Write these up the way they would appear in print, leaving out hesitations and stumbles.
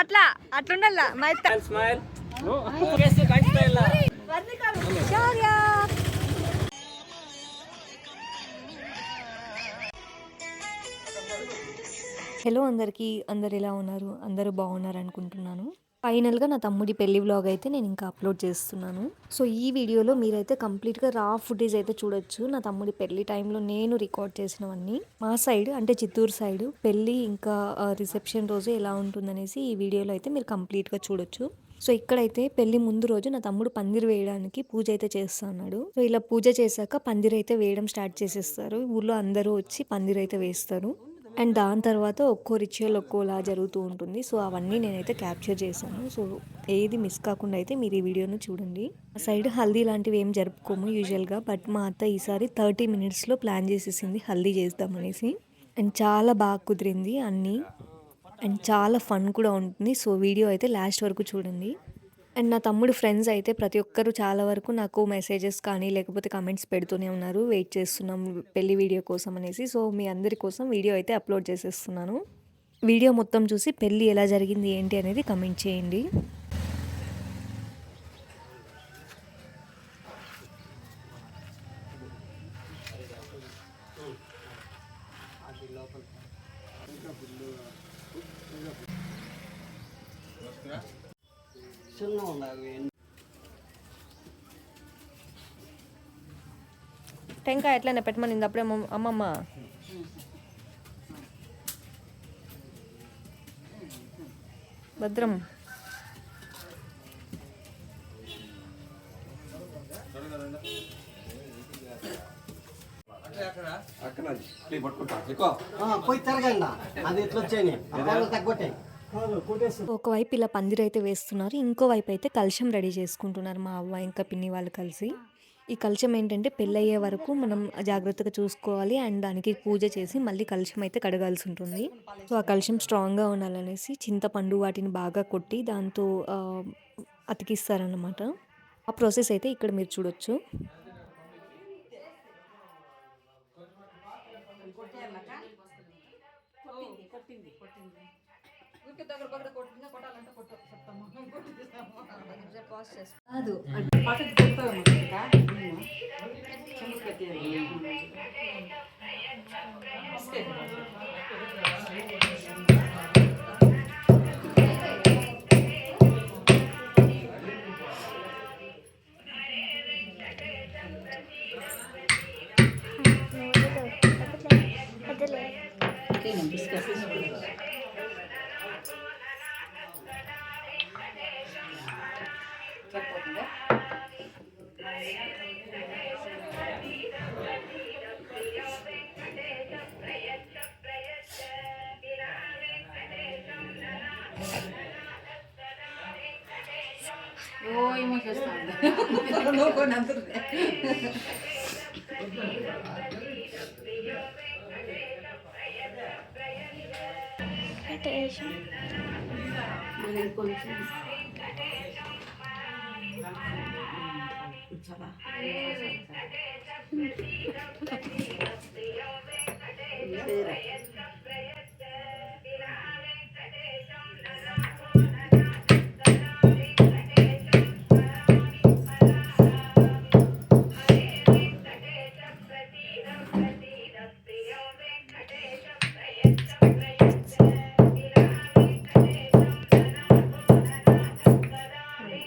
అట్లా అట్లుండాల smile. Hello అందరికీ, అందరు ఎలా ఉన్నారు? అందరూ బాగున్నారు అనుకుంటున్నాను. ఫైనల్గా నా తమ్ముడి పెళ్లి వ్లాగ్ అయితే నేను ఇంకా అప్లోడ్ చేస్తున్నాను. సో ఈ వీడియోలో మీరైతే కంప్లీట్గా రా ఫుటేజ్ అయితే చూడొచ్చు. నా తమ్ముడి పెళ్లి టైంలో నేను రికార్డ్ చేసినవన్నీ. మా సైడ్ అంటే చిత్తూరు సైడ్ పెళ్లి ఇంకా రిసెప్షన్ రోజు ఎలా ఉంటుందనేసి ఈ వీడియోలో అయితే మీరు కంప్లీట్గా చూడొచ్చు. సో ఇక్కడైతే పెళ్లి ముందు రోజు నా తమ్ముడు పందిరి వేయడానికి పూజ అయితే చేస్తున్నాడు. సో ఇలా పూజ చేశాక పందిరి అయితే వేయడం స్టార్ట్ చేసేస్తారు. ఊర్లో అందరూ వచ్చి పందిరి అయితే వేస్తారు. అండ్ దాని తర్వాత ఒక్కో రిచువల్ ఒక్కోలా జరుగుతూ ఉంటుంది. సో అవన్నీ నేనైతే క్యాప్చర్ చేశాను. సో ఏది మిస్ కాకుండా అయితే మీరు ఈ వీడియోను చూడండి. ఆ సైడ్ హల్దీ లాంటివి ఏం జరుపుకోము యూజువల్గా, బట్ మా అత్త ఈసారి 30 minutesలో ప్లాన్ చేసేసింది హల్దీ చేద్దామనేసి. అండ్ చాలా బాగా కుదిరింది అన్నీ. అండ్ చాలా ఫన్ కూడా ఉంటుంది. సో వీడియో అయితే లాస్ట్ వరకు చూడండి. అండ్ నా తమ్ముడు ఫ్రెండ్స్ అయితే ప్రతి ఒక్కరు చాలా వరకు నాకు మెసేజెస్ కానీ లేకపోతే కమెంట్స్ పెడుతూనే ఉన్నారు, వెయిట్ చేస్తున్నాం పెళ్లి వీడియో కోసం అనేసి. సో మీ అందరి కోసం వీడియో అయితే అప్లోడ్ చేసేస్తున్నాను. వీడియో మొత్తం చూసి పెళ్ళి ఎలా జరిగింది ఏంటి అనేది కమెంట్ చేయండి. టెంకాయ ఎట్లనే పెట్టమనింది అప్పుడే అమ్మమ్మ. భద్రం. ఒకవైపు ఇలా పందిరి అయితే వేస్తున్నారు, ఇంకోవైపు అయితే కలశం రెడీ చేసుకుంటున్నారు మా అవ్వ ఇంకా పిన్ని వాళ్ళు కలిసి. ఈ కలశం ఏంటంటే పెళ్ళయ్యే వరకు మనం జాగ్రత్తగా చూసుకోవాలి అండ్ దానికి పూజ చేసి మళ్ళీ కలశం అయితే కడగాల్సి ఉంటుంది. సో ఆ కలశం స్ట్రాంగ్గా ఉండాలనేసి చింతపండు వాటిని బాగా కొట్టి దాంతో అతికిస్తారన్నమాట. ఆ ప్రాసెస్ అయితే ఇక్కడ మీరు చూడొచ్చు. ఏమో చేస్తాను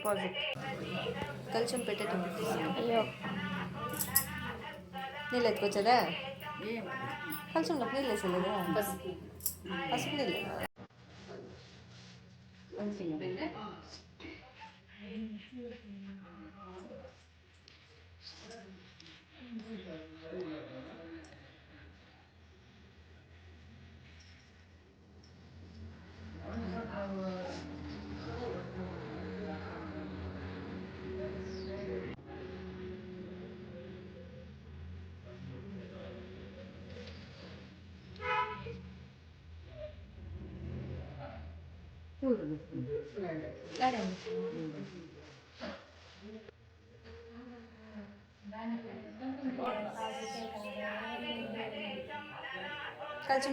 కొంచెం కలశం పెట్టేటప్పుడు అయ్యో నీళ్ళు ఎత్తుకొచ్చదా? కలశంలో నీళ్ళు వేసలేదా? పసుపు నీళ్ళు కలిసి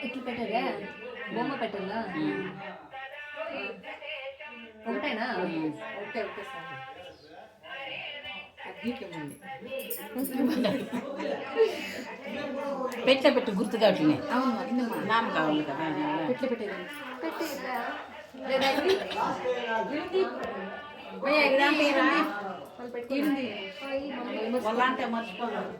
ఇట్లా పెట్టారా బొమ్మ పెట్టాలా ఒకటేనా ఓకే ఓకే సార్ పెట్టే పెట్టు గుర్తుగా అట్లనే నామ కావాలి కదా పెట్లు పెట్టేది వాళ్ళంటే మర్చిపోవాలి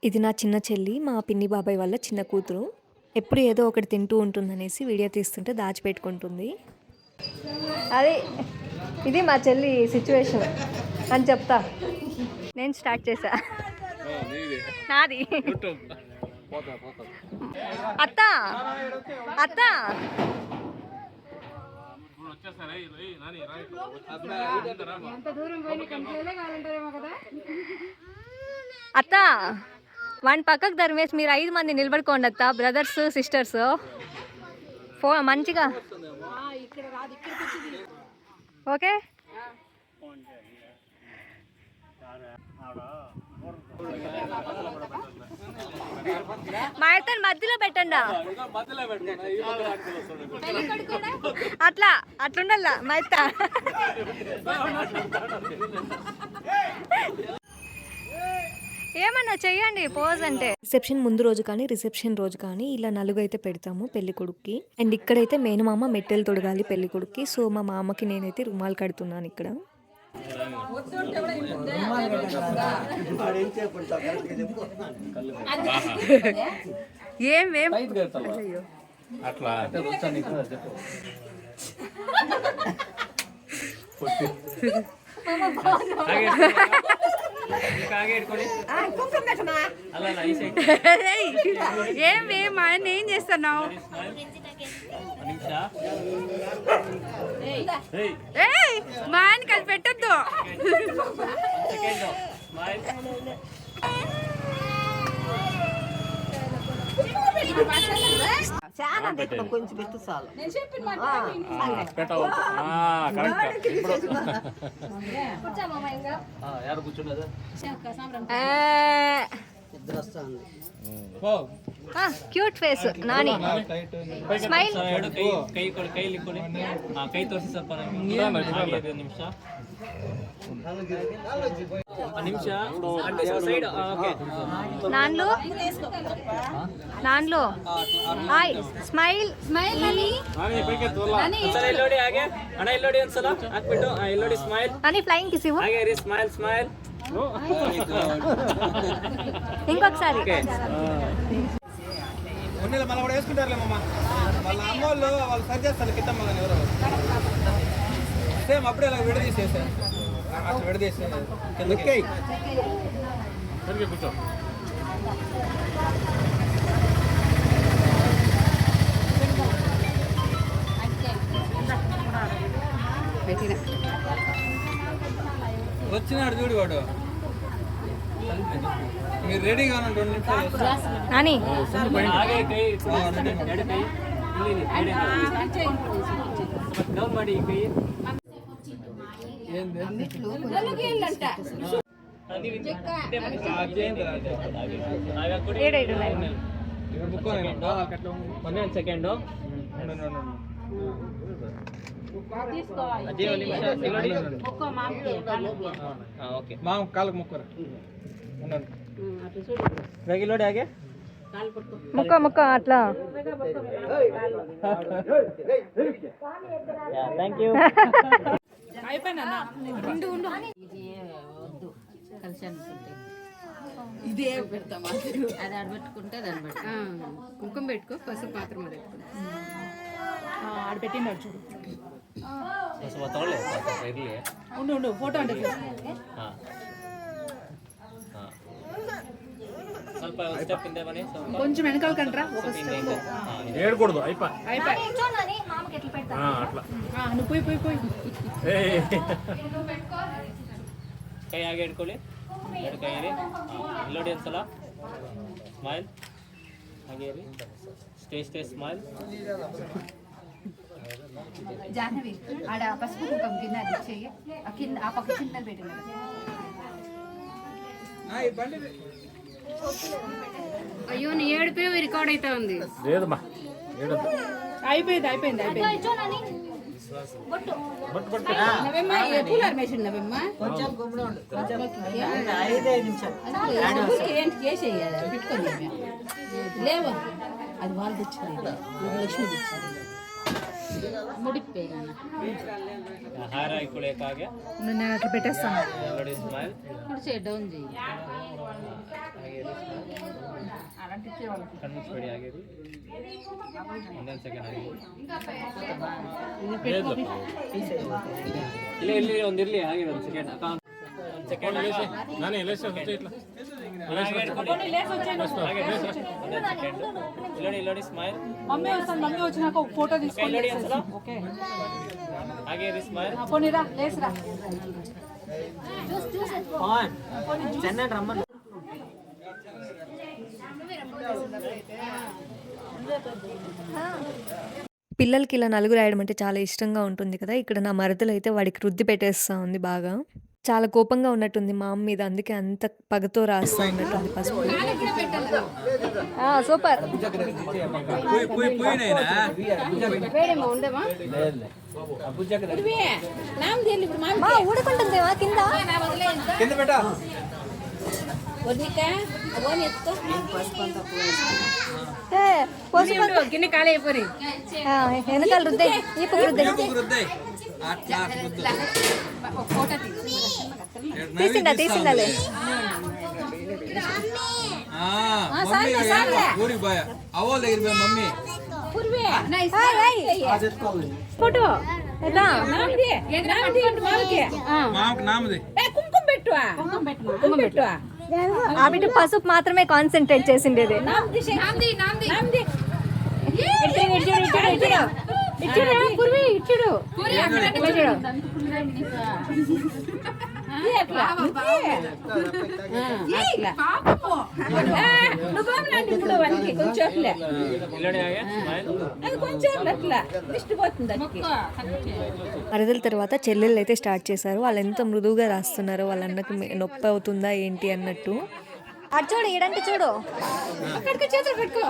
ఇది నా చిన్న చెల్లి మా పిన్ని బాబాయ్ వాళ్ళ చిన్న కూతురు ఎప్పుడు ఏదో ఒకటి తింటూ ఉంటుందనేసి వీడియో తీస్తుంటే దాచిపెట్టుకుంటుంది అది ఇది మా చెల్లి సిచ్యువేషన్ అని చెప్తా నేను స్టార్ట్ చేశా నాది అత్త అత్త అత్త వాడిని పక్కకు ధర్మేసి మీరు 5 మంది నిలబడుకోండి అత్త బ్రదర్స్ సిస్టర్స్ మంచిగా ఓకే మా ఇతను మధ్యలో పెట్టండి అట్లా అట్లుండాల మా ఇత ఏమన్నా చెయ్యండి పోజ్ అంటే రిసెప్షన్ ముందు రోజు కానీ రిసెప్షన్ రోజు కానీ ఇలా నలుగు అయితే పెడతాము పెళ్లి కొడుక్కి అండ్ ఇక్కడైతే మేనమామ మెట్టెలు తొడగాలి పెళ్లి కొడుక్కి సో మా మామకి నేనైతే రుమాలు కడుతున్నాను ఇక్కడ ఏమేం అట్లా ఏం మా ఆయన ఏం చేస్తున్నావు మా ఆయన కలిసి పెట్టద్దు కొంచెం పెట్టు చాలు ಕ್ಯೂಟ್ ಫೇಸ್ ನಾನಿ ಸ್ಮೈಲ್ ಕೈ ತೋರಿಸಿ ಸ್ವಲ್ಪ ನಿಮಿಷ ನಾನ್ಲು ಹಾಯ್ ಸ್ಮೈಲ್ ಸ್ಮೈಲ್ ನಾನಿ ಇಲ್ಲೋಡಿ ಹಾಗೆ ಅಣ್ಣ ಇಲ್ಲೋಡಿ ಒಂದ್ಸಲ ಹಾಕ್ಬಿಟ್ಟು ಇಲ್ಲೋಡಿ ಸ್ಮೈಲ್ ನಾನಿ ಫ್ಲೈಯಿಂಗ್ ಕಿಸ್ ಇವು ಹಾಗೆ ಸ್ಮೈಲ್ ಸ್ಮೈಲ್ ఇంకొకసారి ఉన్నీళ్ళు మళ్ళీ కూడా వేసుకుంటారులే మమ్మ వాళ్ళ అమ్మ వాళ్ళు సరి చేస్తారు కిట్టమ్మ కానీ ఎవరో సేమ్ అప్పుడే ఇలా విడదీసేసారు అట్లా విడదీసే కిందకి కూర్చో వచ్చినాడు చూడు వాడు మీరు రెడీగా ఉండండి 2 నిమిషాలు నాని ಹಾಗೆ ಕೈ ಎಡ ಕೈ ಇಲ್ಲಿ ಡೌನ್ ಮಾಡಿ ಕೈ ಒಂದೇ ಒಂದು ಸೆಕೆಂಡು ಅದೇ ಒಂದು ನಿಮಿಷ ಓಕೆ మా కాళ్ళకు ముక్కరు ರೆಗ್ಯುಲರ್ ಹಾಗೆ ముక్క ముక్క అట్లా థ్యాంక్ యూ ఇదే పెడతాం అది ఆడబెట్టుకుంటే దాన్ని బట్టి కుంకుమ పెట్టుకో పసుపు పాత్ర మరి ఆడబెట్టిండు చూడు ఉండు ఉండు ఫోటో అంటే ಸ್ವಲ್ಪ ಸ್ಟೆಪ್ ಹಿಂದೆ ಬನ್ನಿ ಸ್ವಲ್ಪ కొంచెం వెనకాల కంట్రా ఒక ಹಿಂದೆ ఏడకూడదు అయిపోయి అయిపోయి అట్లా నువ్వు పోయి పోయి పోయి ಕೈ ಹಾಗೆ ಇಟ್ಕೊಳ್ಳಿ ಎರಡು ಕೈಯಲ್ಲಿ ಇಲ್ಲಿ ನೋಡಿ ಒಂದ್ಸಲ ಸ್ಮೈಲ್ ಹಾಗೆ ಇರಿ ಸ್ಟೇ ಸ್ಮೈಲ್ జాహ్నవి ఆడ పసుపు కుంకుమ గిన్నె అది చెయ్యి ఆ కింద ఆ పక్క చిన్నది పెట్టిన అయ్యో నీ ఏడుపే రికార్డ్ అయితే ఉంది లేదమ్మా ఏడద్దు అయిపోయింది అయిపోయింది అయిపోయింది నవ్వమ్మ ఏ కూలర్ మెషిన్ నవ్వమ్మ ఏంటి చేసేయి పెట్టుకోండి లేవు అది వాళ్ళు తెచ్చింది ఇది లక్ష్మి తెచ్చింది ముడిపోయినా ಹಾರ ಇಟ್ಕೊಳ್ಳಿ ಹಾಗೆ నేను అట్లా పెట్టేస్తాను ನೋಡಿ ಸ್ಮೈಲ್ డౌన్ చేయి ಹಾಗೆ ಇರಿ ಕಣ್ಣು ಮುಚ್ಬೇಡಿ ಹಾಗೆ ಇರಿ ಒಂದೊಂದು ಸೆಕೆಂಡ್ ಹಾಗೆ ಇಲ್ಲಿ ಒಂದಿರಲಿ ಹಾಗೆ ಒಂದು ಸೆಕೆಂಡ್ ಸೆಕೆಂಡ್ ನಾನು ಎಲ್ಲ ಇಟ್లా ನೋಡಿ ಸ್ಮೈಲ್ మమ్మీ వస్తాను మమ్మీ వచ్చినాక ఒక ఫోటో తీసుకోండి ನೋಡಿ ಒಂದ್ಸಲ ఓకే ಹಾಗೆ ಇರಿ ಸ್ಮೈಲ್ పోనీరా లేసురా పిల్లలకి ఇలా నలుగు రాయడం అంటే చాలా ఇష్టంగా ఉంటుంది కదా. ఇక్కడ నా మరదలు అయితే వాడికి రుద్ది పెట్టేస్తా ఉంది బాగా. చాలా కోపంగా ఉన్నట్టుంది మా అమ్మ మీద, అందుకే అంత పగతో రాస్తా ఉన్నట్టుంది పసుపు. సూపర్. ఊడుకుంటుంది కింద గిన్నె ఖాళీ అయిపోయి వెనకాల రుద్దే ఈ పక్క రుద్దే తీసిండాలే ఊరికి పోయా అవ్వాలి దగ్గర మమ్మీ ఫోటో మామకి నామది కుంకుమ పెట్టువా కుంకుమ పెట్టువా ఆ బిడ్డ పసుపు మాత్రమే కాన్సన్ట్రేట్ చేసిండేది. మరదల తర్వాత చెల్లెళ్ళు అయితే స్టార్ట్ చేశారు. వాళ్ళు ఎంత మృదువుగా రాస్తున్నారో, వాళ్ళ అన్నకు నొప్పి అవుతుందా ఏంటి అన్నట్టు. అటు చూడు, ఈడంటే చూడు, అక్కడికి చేతులు పెట్టుకో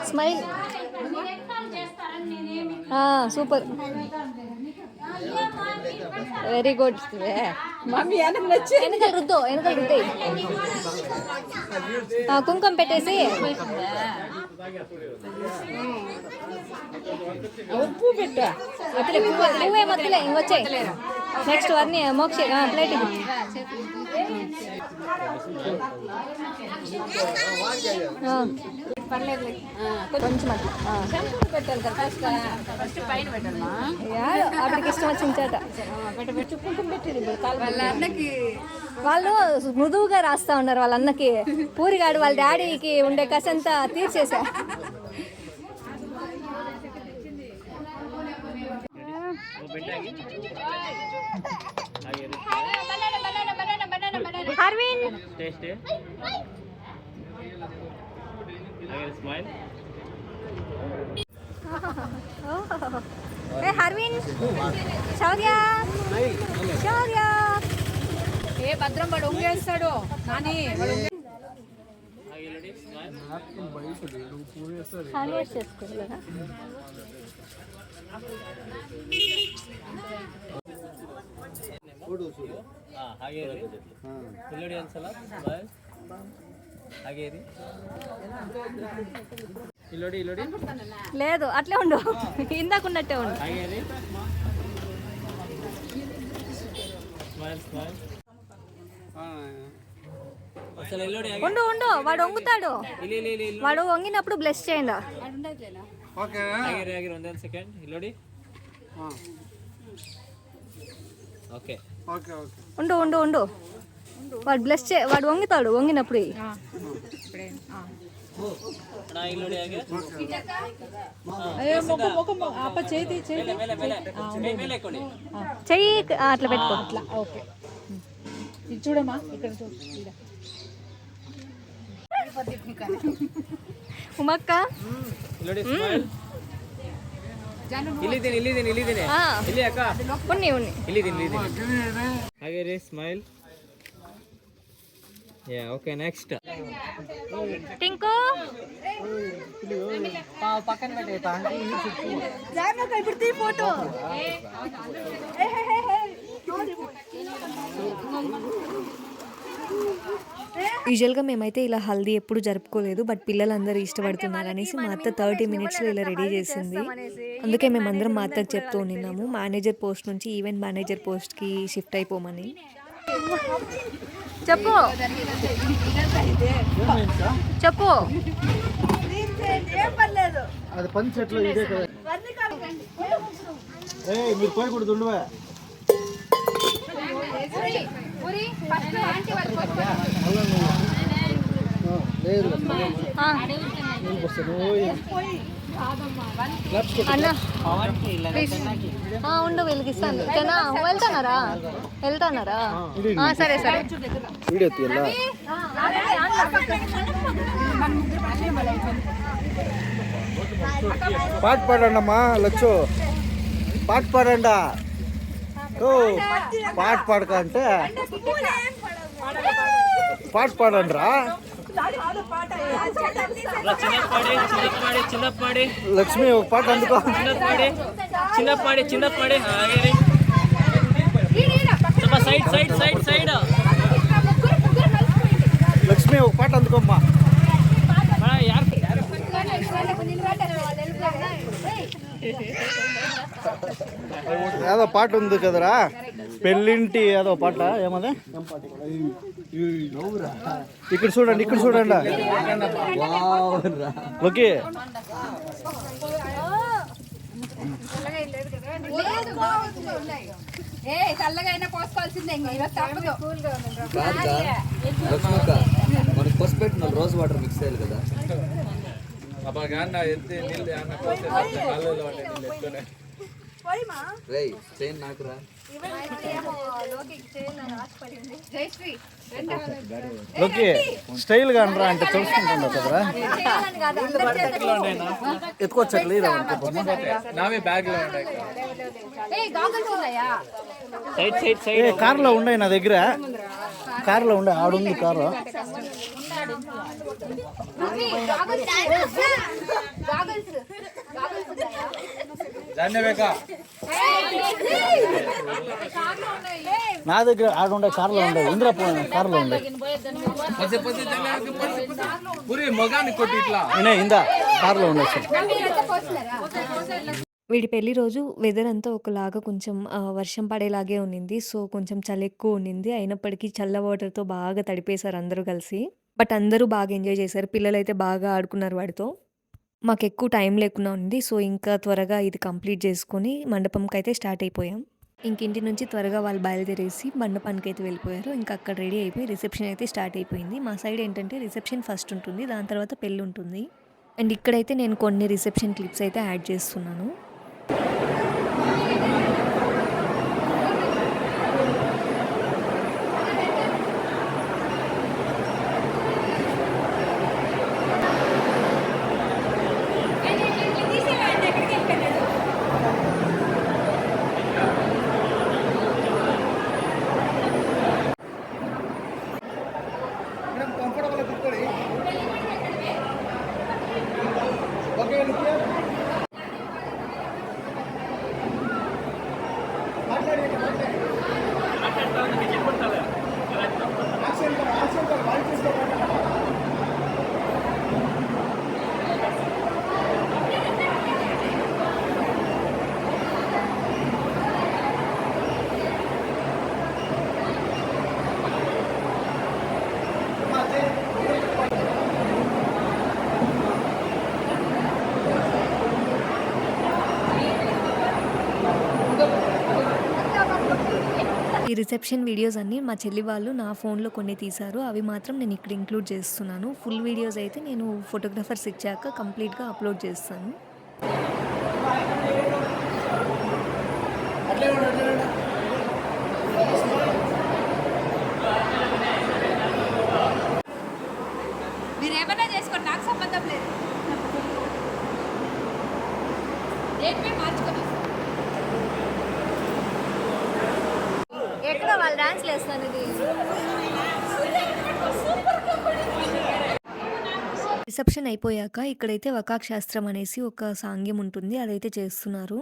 smile. Super, very good. Mummy నచ్చి వెనకాల రుద్దు, వెనకాల రుద్ది. కుంకుమ పెట్టేసి ఉప్పు పెట్టా నువ్వే మొత్తలే ఇంకొచ్చాయి. నెక్స్ట్ అన్ని మోక్ష ప్లేట్ కొంచెం పెట్టాలి కదా ఫస్ట్ పైన పెట్టాలమ్మా అప్పటికి ఇష్టం వచ్చిన చేత కుంకుమ పెట్టింది వాళ్ళ అన్నకి వాళ్ళు మృదువుగా రాస్తా ఉన్నారు. వాళ్ళ అన్నకి పూరిగాడు వాళ్ళ డాడీకి ఉండే కసంతా తీర్చేసా. హర్విన్ స్టే ಹಾಗೆ ಸ್ಮೈಲ್. హర్విన్, శౌర్య, శౌర్య. ఏ భద్రం వాడు ఒంగేస్తాడు నాని వాడు ಹಾಗೆ ನೋಡಿ ಸ್ಮೈಲ್. చేసుకోలేదా ಹಾಗೆ ಇರಿ ಇಲ್ಲಿ ನೋಡಿ ಒಂದ್ಸಲ ಸ್ಮೈಲ್. ಹಾಗೆ ಇರಿ ಇಲ್ಲಿ ನೋಡಿ లేదు, అట్లే ఉండు, ఇందాక ఉన్నట్టే ఉండు. ಹಾಗೆ ಇರಿ ಸ್ಮೈಲ್ ಸ್ಮೈಲ್. ಒಂದ್ಸಲ ಇಲ್ಲಿ ನೋಡಿ ಹಾಗೆ ఉండు ఉండు, వాడు వంగుతాడు. ಇಲ್ಲಿ వాడు వంగినప్పుడు బ్లెస్ చేయండి. ఓకే ಹಾಗೆ ಒಂದೊಂದು ಸೆಕೆಂಡ್ ಇಲ್ಲಿ ನೋಡಿ. ಓಕೆ ఓకే ఓకే ఉండు ఉండు ఉండు. వాడు వాడు వంగుతాడు, వంగినప్పుడు ఎయ్. ಅಣ್ಣ ಇಲ್ಲಿ ನೋಡಿ ಹಾಗೆ ಕೈ ಮೇಲೆ ಹಾಕೊಳ್ಳಿ. చెయ్యి అట్లా పెట్టుకో. ఓకే ఇది చూడమ్మా ఇక్కడ చూడు ఉమక్క ಇಲ್ಲಿ ನೋಡಿ ಸ್ಮೈಲ್. ಇಲ್ಲಿದ್ದೀನಿ ಇಲ್ಲಿ ಅಕ್ಕ ఉన్ని ಇಲ್ಲಿದ್ದೀನಿ ಹಾಗೆ ರೀ ಸ್ಮೈಲ್. ಯಾ ಓಕೆ ನೆಕ್ಸ್ಟ್. టింకు ఫోటో. యూజువల్గా మేమైతే ఇలా హల్దీ ఎప్పుడు జరుపుకోలేదు, బట్ పిల్లలందరూ ఇష్టపడుతున్నారు అనేసి మా అత్త 30 minutesలో ఇలా రెడీ చేసింది. అందుకే మేమందరం మా అత్తకు చెప్తూ ఉన్నాము మేనేజర్ పోస్ట్ నుంచి ఈవెంట్ మేనేజర్ పోస్ట్కి షిఫ్ట్ అయిపోమని. చెప్పు చెప్పు. అది పని చెట్లు ఇదే కదా. మీరు పోయకూడదు ఉండవా. లేదు అన్న ఉండు వెలిగిస్తాను. వెళ్తానారా సరే వీడియో తీయాలా. పాట పాడండమ్మా లచ్చు, పాట పాడండా. ఓ పాట పాడక అంటే పాట పాడండ్రా. చిన్నప్పాడి లక్ష్మి ఒక పాట అందుకో. చిన్నప్పాడి ಹಾಗೆ ರೀ. ಸ್ವಲ್ಪ ಸೈಡ್ లక్ష్మి ఒక పాట అందుకోమ్మా. ಯಾರು ఏదో పాట ఉంది కదరా, పెళ్ళింటి ఏదో పాట. ఏమది ఇక్కడ చూడండి ఓకే. చల్లగా అయినా పోసుకోవాల్సిందే తప్పదు. మనకి పసుపు పెట్టిన రోజు వాటర్ మిక్స్ అయ్యాలి కదా. రేయ్ చైన్ నాకురా. ఓకే స్టైల్ గా అనరా అంటే తెలుసుకుంటుండ కదరా. ఎత్తుకోవచ్చు లేదా నావే బ్యాగ్ లో ఉంటాయి. కార్లో ఉన్నాయి నా దగ్గర. కార్లో ఉండే ఆడుంది కారు. నా దగ్గర ఆడుండే కార్లో ఉండే. ఇంద్ర కార్లో ఉండే మొగాన్ని కొట్టి ఇట్లా ఇందా కార్లో ఉండే. వీడి పెళ్లి రోజు వెదర్ అంతా ఒకలాగా కొంచెం వర్షం పడేలాగే ఉన్నింది. సో కొంచెం చలి ఎక్కువ ఉన్నింది. అయినప్పటికీ చల్ల వాటర్తో బాగా తడిపేశారు అందరూ కలిసి. బట్ అందరూ బాగా ఎంజాయ్ చేశారు. పిల్లలైతే బాగా ఆడుకున్నారు వాడితో. మాకు ఎక్కువ టైం లేకుండా ఉంది. సో ఇంకా త్వరగా ఇది కంప్లీట్ చేసుకొని మండపంకి అయితే స్టార్ట్ అయిపోయాం. ఇంటి నుంచి త్వరగా వాళ్ళు బయలుదేరేసి మండపానికి అయితే వెళ్ళిపోయారు. ఇంకా అక్కడ రెడీ అయిపోయి రిసెప్షన్ అయితే స్టార్ట్ అయిపోయింది. మా సైడ్ ఏంటంటే రిసెప్షన్ ఫస్ట్ ఉంటుంది, దాని తర్వాత పెళ్ళి ఉంటుంది. అండ్ ఇక్కడైతే నేను కొన్ని రిసెప్షన్ క్లిప్స్ అయితే యాడ్ చేస్తున్నాను. రిసెప్షన్ వీడియోస్ అన్నీ మా చెల్లి వాళ్ళు నా ఫోన్లో కొన్ని తీశారు. అవి మాత్రం నేను ఇక్కడ ఇంక్లూడ్ చేస్తున్నాను. ఫుల్ వీడియోస్ అయితే నేను ఫోటోగ్రాఫర్స్ ఇచ్చాక కంప్లీట్గా అప్లోడ్ చేస్తాను. మీరేమన్నా చేసుకోండి, నాకు సంబంధం లేదు. ఏంటి మార్చుకొని ఎక్కడ వాళ్ళు డాన్స్లు వేస్తాను. ఇది రిసెప్షన్ అయిపోయాక ఇక్కడైతే వకాక్ శాస్త్రం అనేసి ఒక సాంగ్యం ఉంటుంది, అదైతే చేస్తున్నారు.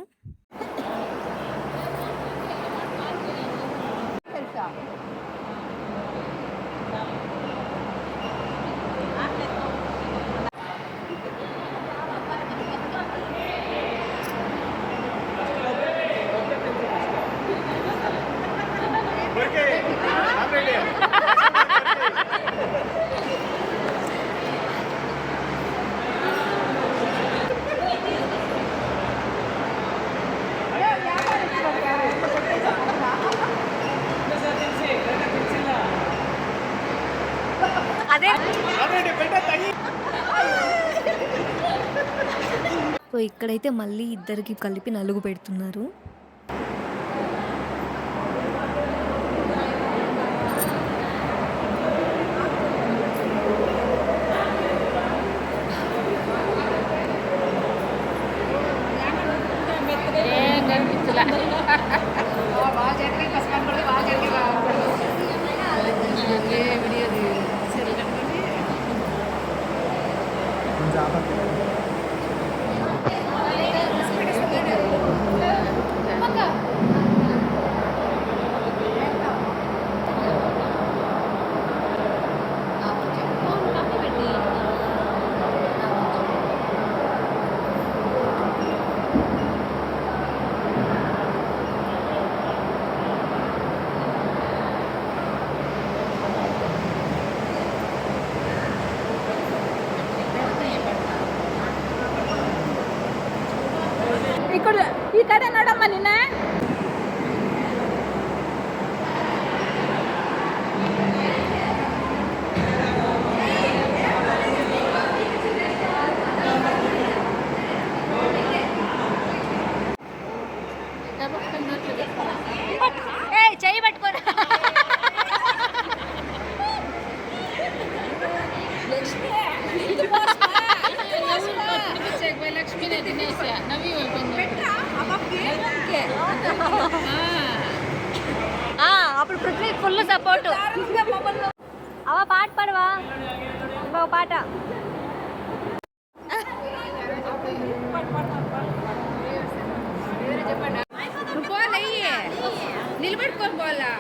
సో ఇక్కడైతే మళ్ళీ ఇద్దరికి కలిపి నలుగు పెడుతున్నారు. ఇక్కడ ఇక్కడ నడమ్మా నిన్న చెయ్యి పట్టుకోరా. అప్పుడు పృథ్వీ ఫుల్ సపోర్ట్. అవ పాట పాడవా, ఇంకొక పాట. నిలబెట్టుకొని పోలా.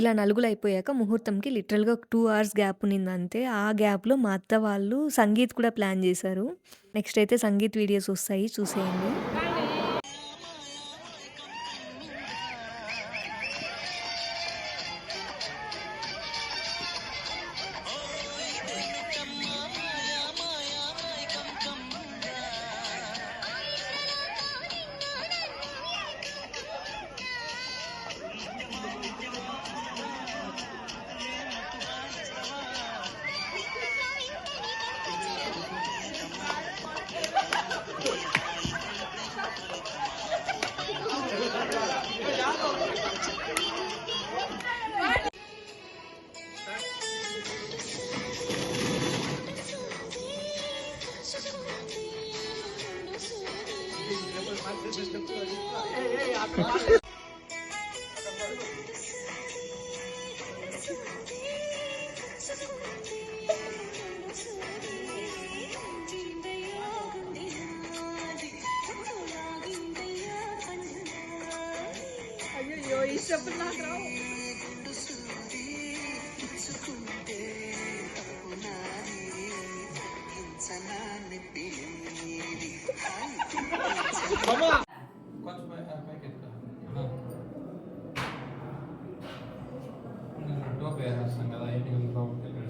ఇలా నలుగులు అయిపోయాక ముహూర్తంకి లిటరల్గా 2 hours గ్యాప్ ఉన్నింది అంతే. ఆ గ్యాప్లో మా అత్త వాళ్ళు సంగీత్ కూడా ప్లాన్ చేశారు. నెక్స్ట్ అయితే సంగీత్ వీడియోస్ వస్తాయి, చూసేయండి. టోప్ వేసేస్తాం కదా, బాగుంటుంది.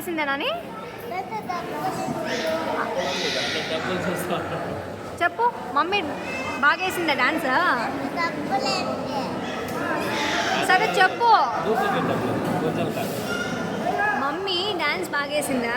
బాగేసిందా నాని? డబ్బులు చూస్తా చెప్పు మమ్మీ బాగేసిందా డాన్స్? సరే చెప్పు డబ్బులు కొంచెం కాదు మమ్మీ డాన్స్ బాగేసిందా?